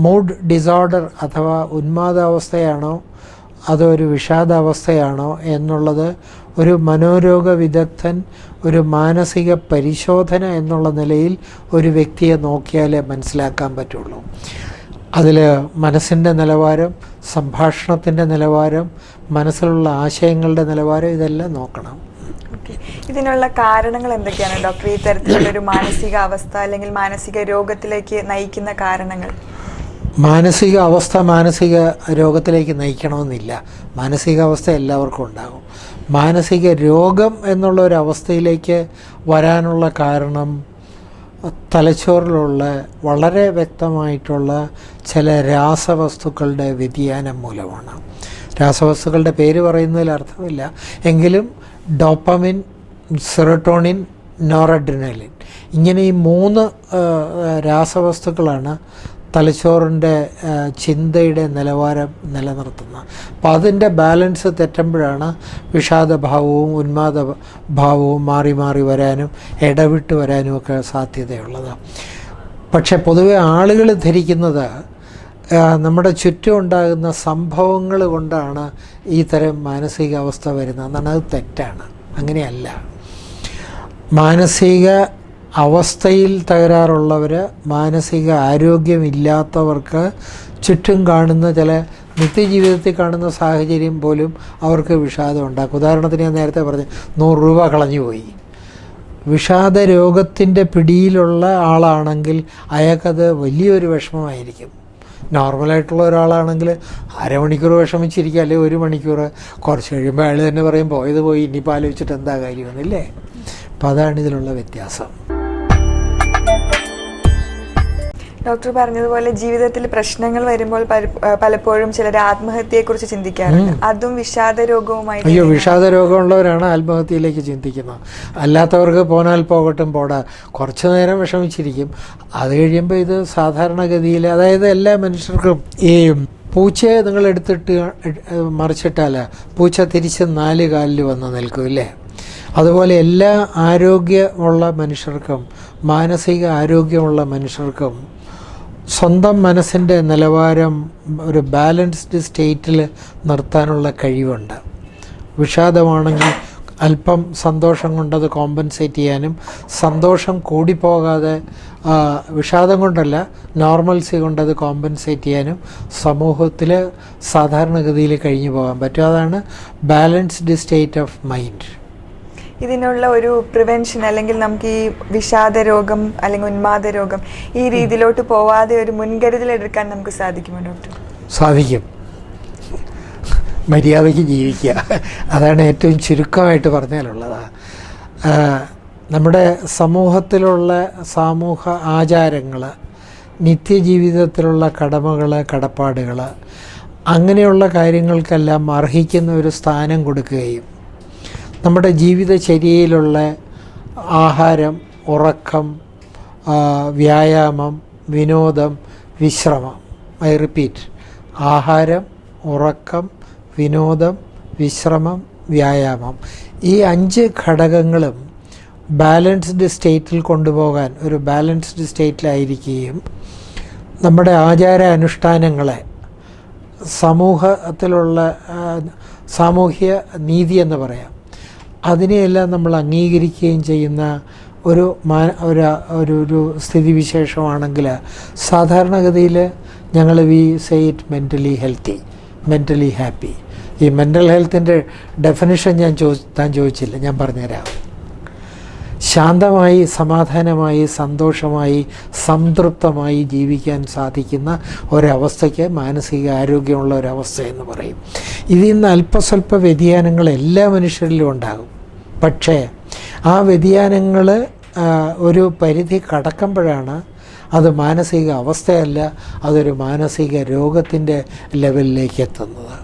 Mood disorder അഥവാ ഉന്മാദാവസ്ഥയാണോ അതോ ഒരു വിഷാദാവസ്ഥയാണോ എന്നുള്ളത് ഒരു മനോരോഗ വിദഗ്ധൻ ഒരു മാനസിക പരിശോധന എന്നുള്ള നിലയിൽ ഒരു വ്യക്തിയെ നോക്കിയാലേ മനസ്സിലാക്കാൻ പറ്റുള്ളൂ. അതിൽ മനസ്സിൻ്റെ നിലവാരം, സംഭാഷണത്തിൻ്റെ നിലവാരം, മനസ്സിലുള്ള ആശയങ്ങളുടെ നിലവാരം ഇതെല്ലാം നോക്കണം. ഇതിനുള്ള കാരണങ്ങൾ എന്തൊക്കെയാണ് ഡോക്ടർ? ഈ തരത്തിലുള്ളൊരു മാനസിക അവസ്ഥ അല്ലെങ്കിൽ മാനസിക രോഗത്തിലേക്ക് നയിക്കുന്ന കാരണങ്ങൾ? മാനസിക അവസ്ഥ മാനസിക രോഗത്തിലേക്ക് നയിക്കണമെന്നില്ല. മാനസികാവസ്ഥ എല്ലാവർക്കും ഉണ്ടാകും. മാനസിക രോഗം എന്നുള്ള ഒരു അവസ്ഥയിലേക്ക് വരാനുള്ള കാരണം തലച്ചോറിലുള്ള വളരെ വ്യക്തമായിട്ടുള്ള ചില രാസവസ്തുക്കളുടെ വ്യതിയാനം മൂലമാണ്. രാസവസ്തുക്കളുടെ പേര് പറയുന്നതിൽ അർത്ഥമില്ല, എങ്കിലും ഡോപ്പമിൻ, സെറോട്ടോണിൻ, നോറഡ്രിനലിൻ ഇങ്ങനെ ഈ 3 രാസവസ്തുക്കളാണ് തലച്ചോറിൻ്റെ ചിന്തയുടെ നിലവാരം നിലനിർത്തുന്നത്. അപ്പം അതിൻ്റെ ബാലൻസ് തെറ്റുമ്പോഴാണ് വിഷാദഭാവവും ഉന്മാദഭാവവും മാറി മാറി വരാനും ഇടവിട്ട് വരാനും ഒക്കെ സാധ്യതയുള്ളത്. പക്ഷെ പൊതുവെ ആളുകൾ ധരിക്കുന്നത് നമ്മുടെ ചുറ്റും ഉണ്ടാകുന്ന സംഭവങ്ങൾ കൊണ്ടാണ് ഈ തരം മാനസികാവസ്ഥ വരുന്നത് എന്നാണ്. അത് തെറ്റാണ്, അങ്ങനെയല്ല. മാനസിക അവസ്ഥയിൽ തകരാറുള്ളവർ, മാനസിക ആരോഗ്യമില്ലാത്തവർക്ക് ചുറ്റും കാണുന്ന ചില നിത്യജീവിതത്തിൽ കാണുന്ന സാഹചര്യം പോലും അവർക്ക് വിഷാദം ഉണ്ടാക്കും. ഉദാഹരണത്തിന് ഞാൻ നേരത്തെ പറഞ്ഞു 100 രൂപ കളഞ്ഞുപോയി. വിഷാദ രോഗത്തിൻ്റെ പിടിയിലുള്ള ആളാണെങ്കിൽ അയാൾക്കത് വലിയൊരു വിഷമമായിരിക്കും. നോർമലായിട്ടുള്ള ഒരാളാണെങ്കിൽ അരമണിക്കൂർ വിഷമിച്ചിരിക്കുക, അല്ലെങ്കിൽ 1 മണിക്കൂർ. കുറച്ച് കഴിയുമ്പോൾ അയാൾ തന്നെ പറയും പോയത് പോയി, ഇനിയിപ്പോൾ ആലോചിച്ചിട്ട് എന്താ കാര്യമൊന്നുമില്ലേ. അപ്പം അതാണ് ഇതിലുള്ള വ്യത്യാസം. ഡോക്ടർ പറഞ്ഞതുപോലെ ജീവിതത്തിൽ പ്രശ്നങ്ങൾ വരുമ്പോൾ പലപ്പോഴും ചിലർ ആത്മഹത്യയെക്കുറിച്ച് ചിന്തിക്കാറുണ്ട്. അതും വിഷാദ രോഗവുമായി? അയ്യോ, വിഷാദ രോഗമുള്ളവരാണ് ആത്മഹത്യയിലേക്ക് ചിന്തിക്കുന്നത്. അല്ലാത്തവർക്ക് പോനാൽ പോകട്ടും, പോടാ, കുറച്ചു നേരം വിഷമിച്ചിരിക്കും. അത് കഴിയുമ്പോൾ ഇത് സാധാരണഗതിയിൽ, അതായത് എല്ലാ മനുഷ്യർക്കും, ഈ പൂച്ചയെ നിങ്ങൾ എടുത്തിട്ട് മറിച്ചിട്ടാൽ പൂച്ച തിരിച്ച് 4 കാലിൽ വന്ന് നിൽക്കും, ഇല്ലേ? അതുപോലെ എല്ലാ ആരോഗ്യമുള്ള മനുഷ്യർക്കും മാനസിക ആരോഗ്യമുള്ള മനുഷ്യർക്കും സ്വന്തം മനസ്സിൻ്റെ നിലവാരം ഒരു ബാലൻസ്ഡ് സ്റ്റേറ്റിൽ നിർത്താനുള്ള കഴിവുണ്ട്. വിഷാദമാണെങ്കിൽ അല്പം സന്തോഷം കൊണ്ടത് കോമ്പൻസേറ്റ് ചെയ്യാനും, സന്തോഷം കൂടിപ്പോകാതെ വിഷാദം കൊണ്ടല്ല നോർമൽസി കൊണ്ടത് കോമ്പൻസേറ്റ് ചെയ്യാനും സമൂഹത്തിൽ സാധാരണഗതിയിൽ കഴിഞ്ഞു പോകാൻ പറ്റും. അതാണ് ബാലൻസ്ഡ് സ്റ്റേറ്റ് ഓഫ് മൈൻഡ്. ഇതിനുള്ള ഒരു പ്രിവെൻഷൻ, അല്ലെങ്കിൽ നമുക്ക് ഈ വിഷാദ രോഗം അല്ലെങ്കിൽ ഉന്മാദ രോഗം ഈ രീതിയിലോട്ട് പോവാതെ ഒരു മുൻകരുതൽ എടുക്കാൻ നമുക്ക് സാധിക്കുമോ ഡോക്ടർ? സാധിക്കും. മര്യാദയ്ക്ക് ജീവിക്കുക, അതാണ് ഏറ്റവും ചുരുക്കമായിട്ട് പറഞ്ഞാലുള്ളത്. നമ്മുടെ സമൂഹത്തിലുള്ള സാമൂഹ ആചാരങ്ങൾ, നിത്യജീവിതത്തിലുള്ള കടമകൾ, കടപ്പാടുകൾ, അങ്ങനെയുള്ള കാര്യങ്ങൾക്കെല്ലാം അർഹിക്കുന്ന ഒരു സ്ഥാനം കൊടുക്കുകയും നമ്മുടെ ജീവിതചര്യയിലുള്ള ആഹാരം, ഉറക്കം, വ്യായാമം, വിനോദം, വിശ്രമം, ഐ റിപ്പീറ്റ്, ആഹാരം, ഉറക്കം, വിനോദം, വിശ്രമം, വ്യായാമം, ഈ 5 ഘടകങ്ങളും ബാലൻസ്ഡ് സ്റ്റേറ്റിൽ കൊണ്ടുപോകാൻ, ഒരു ബാലൻസ്ഡ് സ്റ്റേറ്റിലായിരിക്കുകയും നമ്മുടെ ആചാര അനുഷ്ഠാനങ്ങളെ, സമൂഹത്തിലുള്ള സാമൂഹ്യ നീതി എന്ന് പറയാം, അതിനെയെല്ലാം നമ്മൾ അംഗീകരിക്കുകയും ചെയ്യുന്ന ഒരു സ്ഥിതിവിശേഷമാണെങ്കിൽ സാധാരണഗതിയിൽ ഞങ്ങൾ we say it mentally healthy, mentally happy. ഈ മെൻ്റൽ ഹെൽത്തിൻ്റെ ഡെഫിനിഷൻ താൻ ചോദിച്ചില്ല, ഞാൻ പറഞ്ഞുതരാം. ശാന്തമായി, സമാധാനമായി, സന്തോഷമായി, സംതൃപ്തമായി ജീവിക്കാൻ സാധിക്കുന്ന ഒരവസ്ഥയ്ക്ക് മാനസിക ആരോഗ്യമുള്ള ഒരവസ്ഥ എന്ന് പറയും. ഇതിൽ നിന്ന് അല്പസ്വല്പ വ്യതിയാനങ്ങൾ എല്ലാ മനുഷ്യരിലും ഉണ്ടാകും. പക്ഷേ ആ വ്യതിയാനങ്ങൾ ഒരു പരിധി കടക്കുമ്പോഴാണ് അത് മാനസിക അവസ്ഥയല്ല, അതൊരു മാനസിക രോഗത്തിൻ്റെ ലെവലിലേക്ക് എത്തുന്നത്.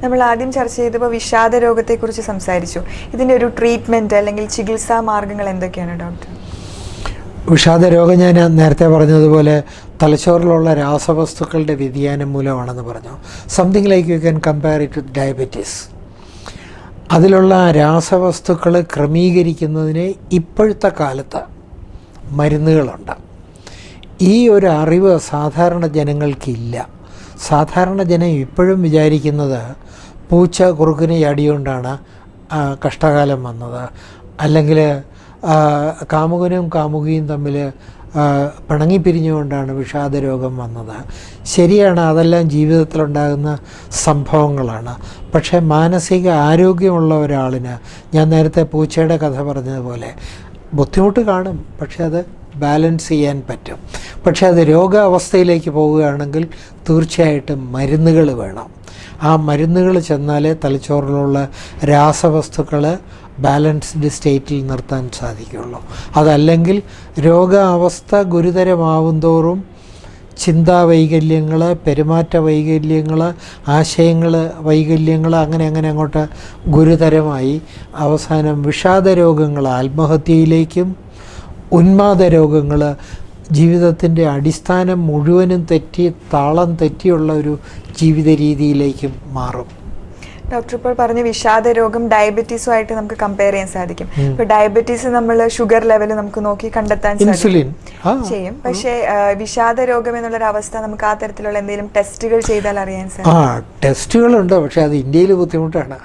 നമ്മൾ ആദ്യം ചർച്ച ചെയ്തപ്പോൾ വിഷാദ രോഗത്തെക്കുറിച്ച് സംസാരിച്ചു. ഇതിൻ്റെ ഒരു ട്രീറ്റ്മെൻറ്റ് അല്ലെങ്കിൽ ചികിത്സാ മാർഗങ്ങൾ എന്തൊക്കെയാണ് ഡോക്ടർ? വിഷാദ രോഗം ഞാൻ നേരത്തെ പറഞ്ഞതുപോലെ തലച്ചോറിലുള്ള രാസവസ്തുക്കളുടെ വ്യതിയാനം മൂലമാണെന്ന് പറഞ്ഞു. Something like you can compare it with diabetes. അതിലുള്ള രാസവസ്തുക്കൾ ക്രമീകരിക്കുന്നതിന് ഇപ്പോഴത്തെ കാലത്ത് മരുന്നുകളുണ്ട്. ഈ ഒരു അറിവ് സാധാരണ ജനങ്ങൾക്കില്ല. സാധാരണ ജനം ഇപ്പോഴും വിചാരിക്കുന്നത് പൂച്ച കുറുക്കിന് ചാടിയോണ്ടാണ് കഷ്ടകാലം വന്നത്, അല്ലെങ്കിൽ കാമുകനും കാമുകിയും തമ്മിൽ പിണങ്ങിപ്പിരിഞ്ഞുകൊണ്ടാണ് വിഷാദരോഗം വന്നത്. ശരിയാണ്, അതെല്ലാം ജീവിതത്തിലുണ്ടാകുന്ന സംഭവങ്ങളാണ്. പക്ഷേ മാനസിക ആരോഗ്യമുള്ള ഒരാളിന്, ഞാൻ നേരത്തെ പൂച്ചയുടെ കഥ പറഞ്ഞതുപോലെ, ബുദ്ധിമുട്ട് കാണും, പക്ഷെ അത് ബാലൻസ് ചെയ്യാൻ പറ്റും. പക്ഷെ അത് രോഗാവസ്ഥയിലേക്ക് പോവുകയാണെങ്കിൽ തീർച്ചയായിട്ടും മരുന്നുകൾ വേണം. ആ മരുന്നുകൾ ചെന്നാലേ തലച്ചോറിലുള്ള രാസവസ്തുക്കൾ ബാലൻസ്ഡ് സ്റ്റേറ്റിൽ നിർത്താൻ സാധിക്കുകയുള്ളൂ. അതല്ലെങ്കിൽ രോഗാവസ്ഥ ഗുരുതരമാവും തോറും ചിന്താവൈകല്യങ്ങൾ, പെരുമാറ്റ വൈകല്യങ്ങൾ, വൈകല്യങ്ങൾ അങ്ങനെ അങ്ങോട്ട് ഗുരുതരമായി അവസാനം വിഷാദരോഗങ്ങൾ, ആത്മഹത്യയിലേക്കും ഉന്മാദരോഗങ്ങൾ, ജീവിതത്തിൻ്റെ അടിസ്ഥാനം മുഴുവനും താളം തെറ്റിയുള്ള ഒരു ജീവിത രീതിയിലേക്കും മാറും. ഡോക്ടർ ഇപ്പോൾ പറഞ്ഞ വിഷാദരോഗം ഡയബറ്റീസുമായിട്ട് നമുക്ക് കമ്പയർ ചെയ്യാൻ സാധിക്കും. ഇപ്പോൾ ഡയബറ്റീസ് നമ്മൾ ഷുഗർ ലെവൽ നമുക്ക് നോക്കി കണ്ടെത്താൻ ഇൻസുലിൻ ചെയ്യും. പക്ഷേ വിഷാദരോഗം എന്നുള്ളൊരു അവസ്ഥ നമുക്ക് ആ തരത്തിലുള്ള എന്തെങ്കിലും ടെസ്റ്റുകൾ ചെയ്താൽ അറിയാൻ സാധിക്കും? ടെസ്റ്റുകളുണ്ട്, പക്ഷെ അത് ഇന്ത്യയിൽ ബുദ്ധിമുട്ടാണ്.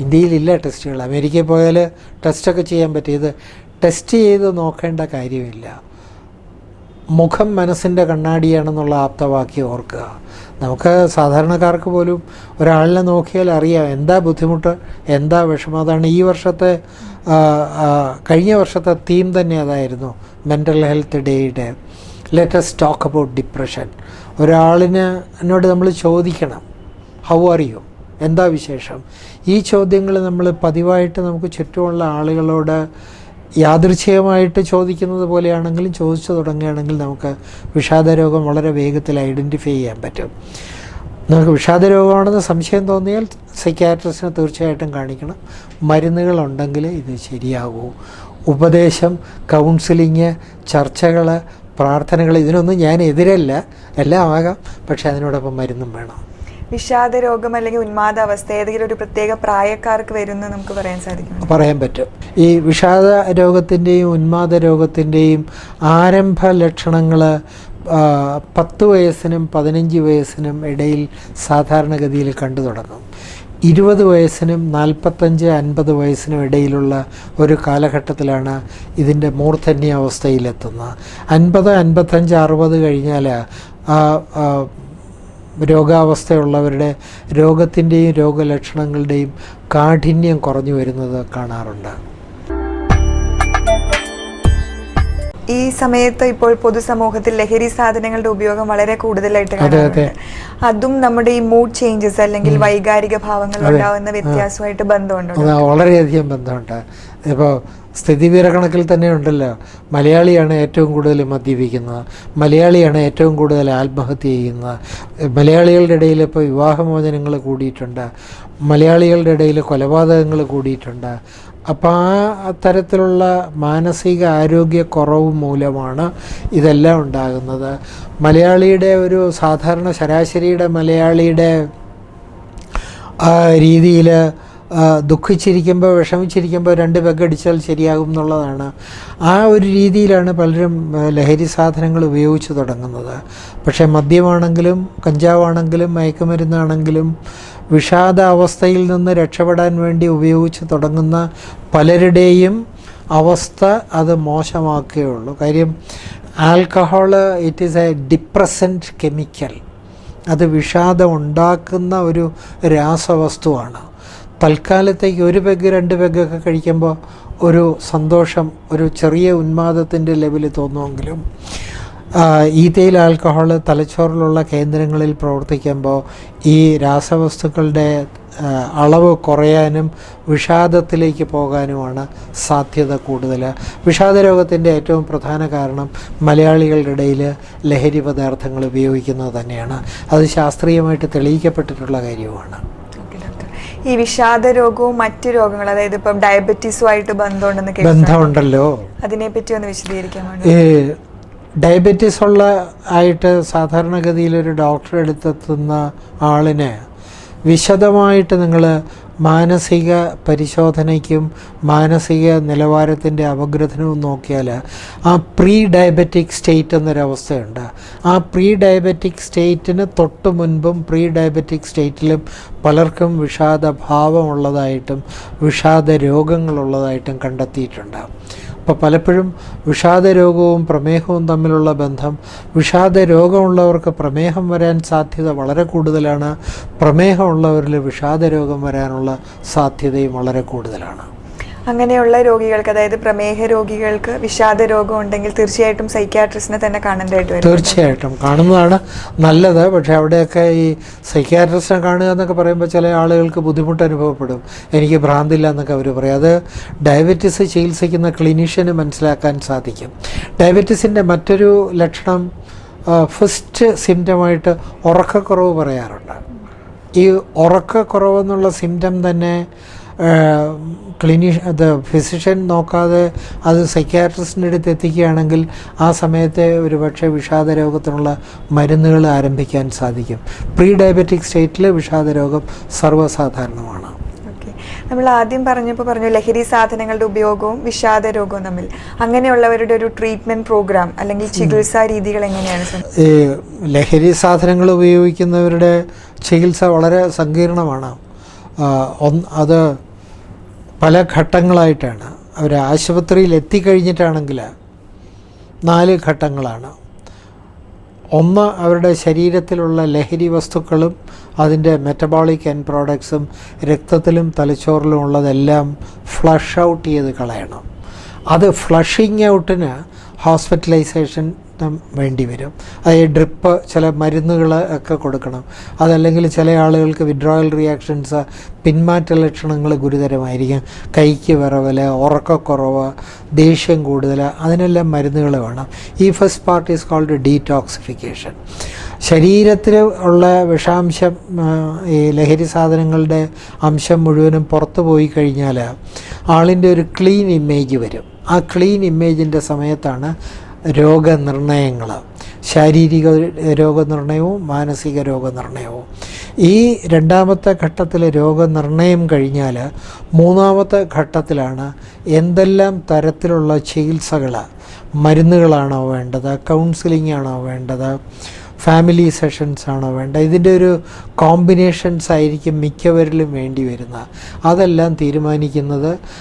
ഇന്ത്യയിലില്ല ടെസ്റ്റുകൾ. അമേരിക്കയിൽ പോയാൽ ടെസ്റ്റൊക്കെ ചെയ്യാൻ പറ്റും. ഇത് ടെസ്റ്റ് ചെയ്ത് നോക്കേണ്ട കാര്യമില്ല. മുഖം മനസ്സിൻ്റെ കണ്ണാടിയാണെന്നുള്ള ആപ്തവാക്യം ഓർക്കുക. നമുക്ക് സാധാരണക്കാർക്ക് പോലും ഒരാളിനെ നോക്കിയാൽ അറിയാം എന്താ ബുദ്ധിമുട്ട്, എന്താ വിഷമം. അതാണ് ഈ വർഷത്തെ കഴിഞ്ഞ വർഷത്തെ തീം തന്നെ അതായിരുന്നു, മെൻ്റൽ ഹെൽത്ത് ഡേയുടെ ലെറ്റസ് ടോക്ക് അബൌട്ട് ഡിപ്രഷൻ. എന്നോട് നമ്മൾ ചോദിക്കണം, ഹൗ ആർ യു, എന്താ വിശേഷം. ഈ ചോദ്യങ്ങൾ നമ്മൾ പതിവായിട്ട് നമുക്ക് ചുറ്റുമുള്ള ആളുകളോട് യാദൃച്ഛികമായിട്ട് ചോദിക്കുന്നത് പോലെയാണെങ്കിലും ചോദിച്ചു തുടങ്ങുകയാണെങ്കിൽ നമുക്ക് വിഷാദരോഗം വളരെ വേഗത്തിൽ ഐഡൻറ്റിഫൈ ചെയ്യാൻ പറ്റും. നമുക്ക് വിഷാദരോഗമാണെന്ന് സംശയം തോന്നിയാൽ സൈക്യാട്രിസ്റ്റിനെ തീർച്ചയായിട്ടും കാണിക്കണം. മരുന്നുകളുണ്ടെങ്കിൽ ഇത് ശരിയാകൂ. ഉപദേശം, കൗൺസിലിങ്, ചർച്ചകൾ, പ്രാർത്ഥനകൾ, ഇതിനൊന്നും ഞാൻ എതിരല്ല, എല്ലാം ആകാം. പക്ഷേ അതിനോടൊപ്പം മരുന്നും വേണം. വിഷാദരോഗം അല്ലെങ്കിൽ ഉന്മാദാവസ്ഥ ഏതെങ്കിലും ഒരു പ്രത്യേക പ്രായക്കാർക്ക് വരുമെന്ന് നമുക്ക് പറയാൻ സാധിക്കും? പറയാൻ പറ്റും. ഈ വിഷാദ രോഗത്തിൻ്റെയും ഉന്മാദ രോഗത്തിൻ്റെയും ആരംഭ ലക്ഷണങ്ങൾ 10 വയസ്സിനും 15 വയസ്സിനും ഇടയിൽ സാധാരണഗതിയിൽ കണ്ടു തുടങ്ങും. 20 വയസ്സിനും 45-50 വയസ്സിനും ഇടയിലുള്ള ഒരു കാലഘട്ടത്തിലാണ് ഇതിൻ്റെ മൂർധന്യാവസ്ഥയിലെത്തുന്നത്. 50, 55, 60 കഴിഞ്ഞാൽ രോഗാവസ്ഥയുള്ളവരുടെ രോഗത്തിൻ്റെയും രോഗലക്ഷണങ്ങളുടെയും കാഠിന്യം കുറഞ്ഞു വരുന്നത് കാണാറുണ്ട്. ഈ സമയത്ത് ഇപ്പോൾ പൊതുസമൂഹത്തിൽ ലഹരി സാധനങ്ങളുടെ ഉപയോഗം വളരെ കൂടുതലായിട്ട് കാണാറുണ്ട്. അതും നമ്മുടെ ഈ മൂഡ് ചേഞ്ചസ് അല്ലെങ്കിൽ വൈകാരിക ഭാവങ്ങൾ ഉണ്ടാകുന്ന വ്യത്യാസമായിട്ട് ബന്ധമുണ്ട്? വളരെയധികം ബന്ധമുണ്ട്. ഇപ്പോൾ സ്ഥിതിവിവരക്കണക്കിൽ തന്നെ ഉണ്ടല്ലോ, മലയാളിയാണ് ഏറ്റവും കൂടുതൽ മദ്യപിക്കുന്നത്, മലയാളിയാണ് ഏറ്റവും കൂടുതൽ ആത്മഹത്യ ചെയ്യുന്നത്, മലയാളികളുടെ ഇടയിൽ ഇപ്പോൾ വിവാഹമോചനങ്ങൾ കൂടിയിട്ടുണ്ട്, മലയാളികളുടെ ഇടയിൽ കൊലപാതകങ്ങൾ കൂടിയിട്ടുണ്ട്. അപ്പോൾ അത്തരത്തിലുള്ള മാനസിക ആരോഗ്യക്കുറവ് മൂലമാണ് ഇതെല്ലാം ഉണ്ടാകുന്നത്. മലയാളിയുടെ ഒരു സാധാരണ ശരാശരിയുടെ മലയാളിയുടെ രീതിയിൽ ദുഃഖിച്ചിരിക്കുമ്പോൾ, വിഷമിച്ചിരിക്കുമ്പോൾ 2 പെഗടിച്ചാൽ ശരിയാകും എന്നുള്ളതാണ്. ആ ഒരു രീതിയിലാണ് പലരും ലഹരി സാധനങ്ങൾ ഉപയോഗിച്ച് തുടങ്ങുന്നത്. പക്ഷേ മദ്യമാണെങ്കിലും കഞ്ചാവാണെങ്കിലും മയക്കുമരുന്നാണെങ്കിലും വിഷാദാവസ്ഥയിൽ നിന്ന് രക്ഷപ്പെടാൻ വേണ്ടി ഉപയോഗിച്ച് തുടങ്ങുന്ന പലരുടെയും അവസ്ഥ അത് മോശമാക്കുകയുള്ളൂ. കാര്യം alcohol it is A depressant chemical. അത് വിഷാദം ഉണ്ടാക്കുന്ന ഒരു രാസവസ്തുവാണ്. തൽക്കാലത്തേക്ക് 1 പെഗ് 2 പെഗ്ഗൊക്കെ കഴിക്കുമ്പോൾ ഒരു സന്തോഷം, ഒരു ചെറിയ ഉന്മാദത്തിൻ്റെ ലെവൽ തോന്നുമെങ്കിലും ഈഥൈൽ ആൽക്കഹോൾ തലച്ചോറിലുള്ള കേന്ദ്രങ്ങളിൽ പ്രവർത്തിക്കുമ്പോൾ ഈ രാസവസ്തുക്കളുടെ അളവ് കുറയാനും വിഷാദത്തിലേക്ക് പോകാനുമാണ് സാധ്യത കൂടുതൽ. വിഷാദരോഗത്തിൻ്റെ ഏറ്റവും പ്രധാന കാരണം മലയാളികളുടെ ഇടയിൽ ലഹരി പദാർത്ഥങ്ങൾ ഉപയോഗിക്കുന്നത് തന്നെയാണ്. അത് ശാസ്ത്രീയമായിട്ട് തെളിയിക്കപ്പെട്ടിട്ടുള്ള കാര്യവുമാണ്. ഈ വിഷാദരോഗവും മറ്റു രോഗങ്ങൾ, അതായത് ഇപ്പം ഡയബറ്റീസുമായിട്ട് ബന്ധമുണ്ടല്ലോ, അതിനെപ്പറ്റി ഒന്ന് വിശദീകരിക്കാമോ? ഡയബറ്റീസ് ആയിട്ട് സാധാരണഗതിയിൽ ഒരു ഡോക്ടറെ അടുത്തെത്തുന്ന ആളിന് വിശദമായിട്ട് നിങ്ങൾ മാനസിക പരിശോധനയ്ക്കും മാനസിക നിലവാരത്തിൻ്റെ അപഗ്രഥനവും നോക്കിയാൽ ആ പ്രീ ഡയബറ്റിക് സ്റ്റേറ്റ് എന്നൊരവസ്ഥയുണ്ട്. ആ പ്രീ ഡയബറ്റിക് സ്റ്റേറ്റിന് തൊട്ട് മുൻപും പ്രീ ഡയബറ്റിക് സ്റ്റേറ്റിലും പലർക്കും വിഷാദഭാവമുള്ളതായിട്ടും വിഷാദ രോഗങ്ങളുള്ളതായിട്ടും കണ്ടെത്തിയിട്ടുണ്ട്. അപ്പോൾ പലപ്പോഴും വിഷാദ രോഗവും പ്രമേഹവും തമ്മിലുള്ള ബന്ധം, വിഷാദ രോഗമുള്ളവർക്ക് പ്രമേഹം വരാൻ സാധ്യത വളരെ കൂടുതലാണ്, പ്രമേഹമുള്ളവരിൽ വിഷാദ രോഗം വരാനുള്ള സാധ്യതയും വളരെ കൂടുതലാണ്. അങ്ങനെയുള്ള രോഗികൾക്ക്, അതായത് പ്രമേഹ രോഗികൾക്ക് വിഷാദ രോഗം ഉണ്ടെങ്കിൽ തീർച്ചയായിട്ടും സൈക്യാട്രിസ്റ്റിനെ തന്നെ കാണേണ്ടതായിട്ട് വരും. തീർച്ചയായിട്ടും കാണുന്നതാണ് നല്ലത്. പക്ഷേ അവിടെയൊക്കെ ഈ സൈക്യാട്രിസ്റ്റിനെ കാണുക എന്നൊക്കെ പറയുമ്പോൾ ചില ആളുകൾക്ക് ബുദ്ധിമുട്ട് അനുഭവപ്പെടും. എനിക്ക് ഭ്രാന്തില്ല എന്നൊക്കെ അവർ പറയും. അത് ഡയബറ്റീസ് ചികിത്സിക്കുന്ന ക്ലിനീഷ്യന് മനസ്സിലാക്കാൻ സാധിക്കും. ഡയബറ്റീസിൻ്റെ മറ്റൊരു ലക്ഷണം ഫസ്റ്റ് സിംറ്റമായിട്ട് ഉറക്കക്കുറവ് പറയാറുണ്ട്. ഈ ഉറക്കക്കുറവെന്നുള്ള സിംറ്റം തന്നെ ഫിസിഷ്യൻ നോക്കാതെ അത് സൈക്യാട്രിസ്റ്റിൻ്റെ അടുത്ത് എത്തിക്കുകയാണെങ്കിൽ ആ സമയത്തെ ഒരു പക്ഷേ വിഷാദ രോഗത്തിനുള്ള മരുന്നുകൾ ആരംഭിക്കാൻ സാധിക്കും. പ്രീ ഡയബറ്റിക് സ്റ്റേറ്റിൽ വിഷാദ രോഗം സർവ്വസാധാരണമാണ്. ഓക്കെ, നമ്മൾ ആദ്യം പറഞ്ഞു ലഹരി സാധനങ്ങളുടെ ഉപയോഗവും വിഷാദ രോഗവും തമ്മിൽ. അങ്ങനെയുള്ളവരുടെ ഒരു ട്രീറ്റ്മെൻറ്റ് പ്രോഗ്രാം അല്ലെങ്കിൽ ചികിത്സാ രീതികൾ എങ്ങനെയാണ്? ഈ ലഹരി സാധനങ്ങൾ ഉപയോഗിക്കുന്നവരുടെ ചികിത്സ വളരെ സങ്കീർണമാണ്. അത് പല ഘട്ടങ്ങളായിട്ടാണ്. അവർ ആശുപത്രിയിൽ എത്തിക്കഴിഞ്ഞിട്ടാണെങ്കിൽ 4 ഘട്ടങ്ങളാണ്. ഒന്ന്, അവരുടെ ശരീരത്തിലുള്ള ലഹരി വസ്തുക്കളും അതിൻ്റെ മെറ്റബോളിക് എൻഡ് പ്രോഡക്ട്സും രക്തത്തിലും തലച്ചോറിലും ഉള്ളതെല്ലാം ഫ്ലഷ് ഔട്ട് ചെയ്ത് കളയണം. അത് ഫ്ലഷിങ് ഔട്ടിന് ഹോസ്പിറ്റലൈസേഷൻ വേണ്ടി വരും. അതായത് ഡ്രിപ്പ്, ചില മരുന്നുകൾ ഒക്കെ കൊടുക്കണം. അതല്ലെങ്കിൽ ചില ആളുകൾക്ക് വിഡ്രോയൽ റിയാക്ഷൻസ്, പിന്മാറ്റ ലക്ഷണങ്ങൾ ഗുരുതരമായിരിക്കും. കൈക്ക് വിറവൽ, ഉറക്കക്കുറവ്, ദേഷ്യം കൂടുതൽ, അതിനെല്ലാം മരുന്നുകൾ വേണം. ഈ first part is cold detoxification. ശരീരത്തിൽ ഉള്ള വിഷാംശം, ഈ ലഹരി സാധനങ്ങളുടെ അംശം മുഴുവനും പുറത്തു പോയി കഴിഞ്ഞാൽ ആളിൻ്റെ ഒരു ക്ലീൻ ഇമേജ് വരും. ആ ക്ലീൻ ഇമേജിൻ്റെ സമയത്താണ് രോഗനിർണയങ്ങൾ, ശാരീരിക രോഗനിർണയവും മാനസിക രോഗനിർണയവും. ഈ രണ്ടാമത്തെ ഘട്ടത്തിൽ രോഗനിർണയം കഴിഞ്ഞാൽ മൂന്നാമത്തെ ഘട്ടത്തിലാണ് എന്തെല്ലാം തരത്തിലുള്ള ചികിത്സകൾ, മരുന്നുകളാണോ വേണ്ടത്, കൗൺസിലിംഗ് ആണോ വേണ്ടത്, ഫാമിലി സെഷൻസ് ആണോ വേണ്ടത്, ഇതിൻ്റെ ഒരു കോമ്പിനേഷൻസ് ആയിരിക്കും മിക്കവരിലും വേണ്ടി വരുന്നത്. അതെല്ലാം തീരുമാനിക്കുന്നത്